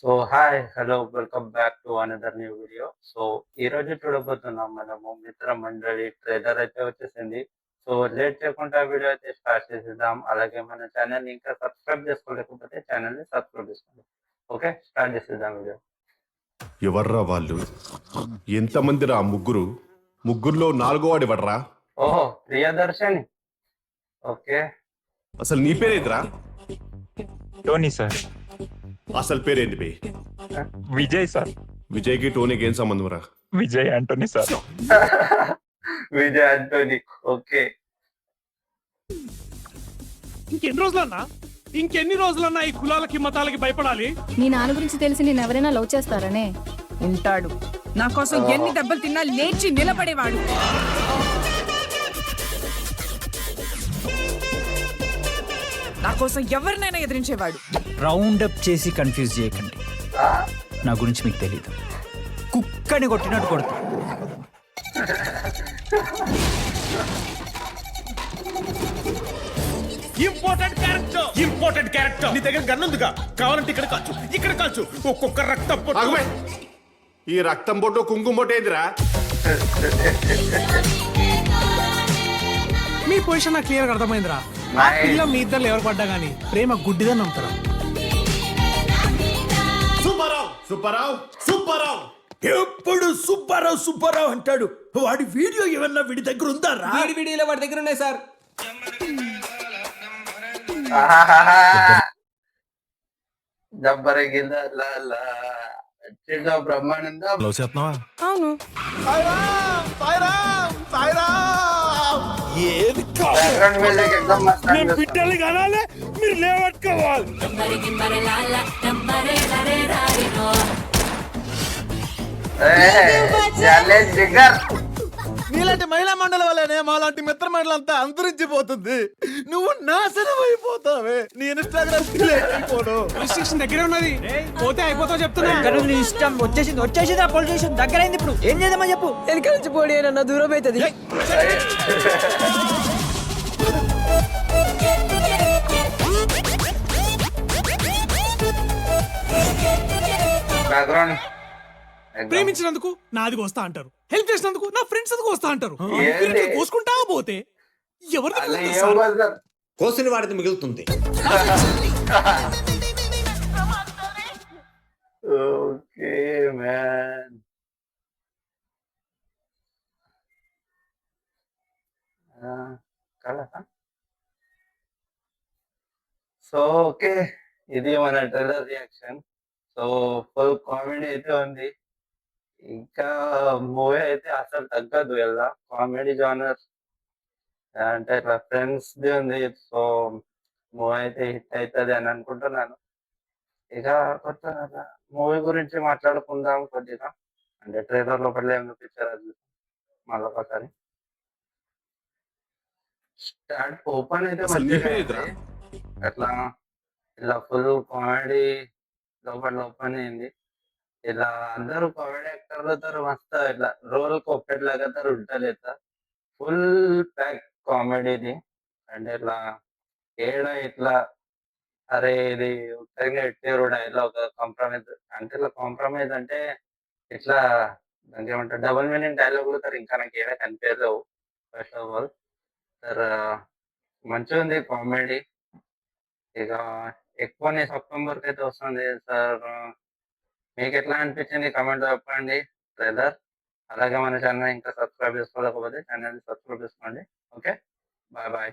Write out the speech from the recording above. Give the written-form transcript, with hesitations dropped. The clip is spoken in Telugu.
So hi hello welcome back to another new video. So ఈ రోజు చూడబోతున్నాం మనము మిత్ర మండలి ట్రైలర్ అయితే వచ్చేసింది. సో లేట్ చేయకుండా వీడియో అయితే స్టార్ట్ చేసేద్దాం. అలాగే మన ఛానల్ ఇంకా సబ్స్క్రైబ్ చేసుకోలేకపోతే ఛానల్ ని సబ్స్క్రైబ్ చేసుకోండి. ఓకే, స్టార్ట్ చేసేద్దాం వీడియో. ఎవర్రా వాళ్ళు? ఎంతమందిరా ముగ్గురు? ముగ్గురులో నాలుగో వాడు ఎవడ్రా? ఓహో, ప్రియదర్శిని. ఓకే, అసలు నీ పేరేంటిరా? Tony sir. అసలు పేరేంటి బే? విజయ్ సార్. విజయ్కి టోనీకి ఏం సంబంధం రా? విజయ్ ఆంటోనీ సార్. విజయ్ ఆంటోనీ. ఓకే, ఇంకెన్ని రోజులన్నా ఈ కులాలకి మతాలకి భయపడాలి? నీ నాన్న గురించి తెలిసి నేను ఎవరైనా లవ్ చేస్తారనే ఉంటాడు. నా కోసం ఎన్ని దెబ్బలు తిన్నా లేచి నిలబడేవాడు. నా కోసం ఎవరినైనా ఎదిరించేవాడు. రౌండ్ అప్ చేసి కన్ఫ్యూజ్ చేయకండి. నా గురించి మీకు తెలీదు. కుక్కని కొట్టినట్టు కొడుతా. ఇంపార్టెంట్ క్యారెక్టర్ నీ దగ్గర గన్నుందిగా, కావాలంటే ఇక్కడ కాల్చు ఒక్కొక్క రక్తం ఆగుబే. ఈ రక్తం బొట్టు కుంకుమ బొట్టు ఏందిరా? మీ పొజిషన్ నాకు క్లియర్ అర్థమైందిరా. ఆ పిల్ల మీ ఇద్దరు ఎవరు పడ్డా గానీ ప్రేమ గుడ్డిదని నమ్ముతారా? సుబ్బారావు ఎప్పుడు సుబ్బారావు అంటాడు. వాడి వీడియో ఏమన్నా వీడి దగ్గర ఉందా? వీడియోలో వాడి దగ్గర ఉన్నాయి సార్. జబ్బరగిల్ల బ్రహ్మానంద. అవును, ఏది బ్యాక్గ్రౌండ్ మ్యూజిక్ ఎక్దమ్ మస్త్ అనిపిస్తుంది. బిడ్డలు కానాలే, మీరు లేవట్టుకోవాలి. Challenge trigger. నీలాంటి మహిళా మండలి వల్లనే మాలాంటి మిత్ర మండలంతా అంతరించిపోతుంది. నువ్వు నాశనం అయిపోతావే. నీ ఇన్స్టాగ్రామ్ అయిపోను. రిస్ట్రిక్షన్ దగ్గరే ఉన్నది, పోతే అయిపోతావు చెప్తున్నా. నీ ఇష్టం. వచ్చేసింది ఆ పోలీస్ స్టేషన్ దగ్గర అయింది. ఇప్పుడు ఏం చేద్దామని చెప్పు. వెనక నుంచి పోటీ అన్న దూరం అవుతుంది. బ్యాక్గ్రౌండ్ ప్రేమించినందుకు నాది వస్తా అంటారు, హెల్ప్ చేసినందుకు నా ఫ్రెండ్స్ అందుకు వస్తా అంటారు. ఏంది? కోసుకుంటా పోతే ఎవరిది అలా మిగులుతుంది ఏం సార్? వదలరు. కోసిన వాడిది మిగులుతుంది. Okay man. సో ఓకే, ఇది మన trailer reaction. So full comedy అయితే ఉంది. ఇంకా మూవీ అయితే అసలు తగ్గదు. ఎలా కామెడీ జానర్ అంటే ఇట్లా ఫ్రెండ్స్ ది ఉంది. సో మూవీ అయితే హిట్ అవుతుంది అని అనుకుంటున్నాను. ఇక కొత్త మూవీ గురించి మాట్లాడుకుందాం కొద్దిగా. అంటే ట్రైలర్ లోపల ఏం చూపించారు అది మళ్ళీ ఒకసారి. స్టార్ట్ ఓపెన్ అయితే అసలు నీ మంచిగా పేరేంటిరా? అయింది. అట్లా ఇలా ఫుల్ కామెడీ లోపల ఓపెన్ అయింది. ఇలా అందరూ కామెడీ యాక్టర్లతో మస్తు ఇట్లా రోల్ ఒక్కటిలాగా ఉంటలేదు. ఫుల్ ప్యాక్ కామెడీది. అంటే ఇట్లా ఏడ ఇట్లా అరే ఇది ఉత్తరంగా ఎట్టారు డైలాగ్ కాంప్రమైజ్. అంటే ఇట్లా కాంప్రమైజ్ అంటే ఇట్లా దానికి ఏమంటారు, డబుల్ మీనింగ్ డైలాగులు సార్ ఇంకా నాకు ఏడా కనిపించలేవు. ఫస్ట్ ఆఫ్ ఆల్ సార్ మంచిగా ఉంది కామెడీ. ఇక ఎక్కువనే సెప్టెంబర్కి అయితే వస్తుంది సార్. మీకు ఎట్లా అనిపించింది కామెంట్ చెప్పండి ట్రైలర్. అలాగే మన ఛానల్ ఇంకా సబ్స్క్రైబ్ చేసుకోలేకపోతే ఛానల్ సబ్స్క్రైబ్ చేసుకోండి. Okay, bye bye.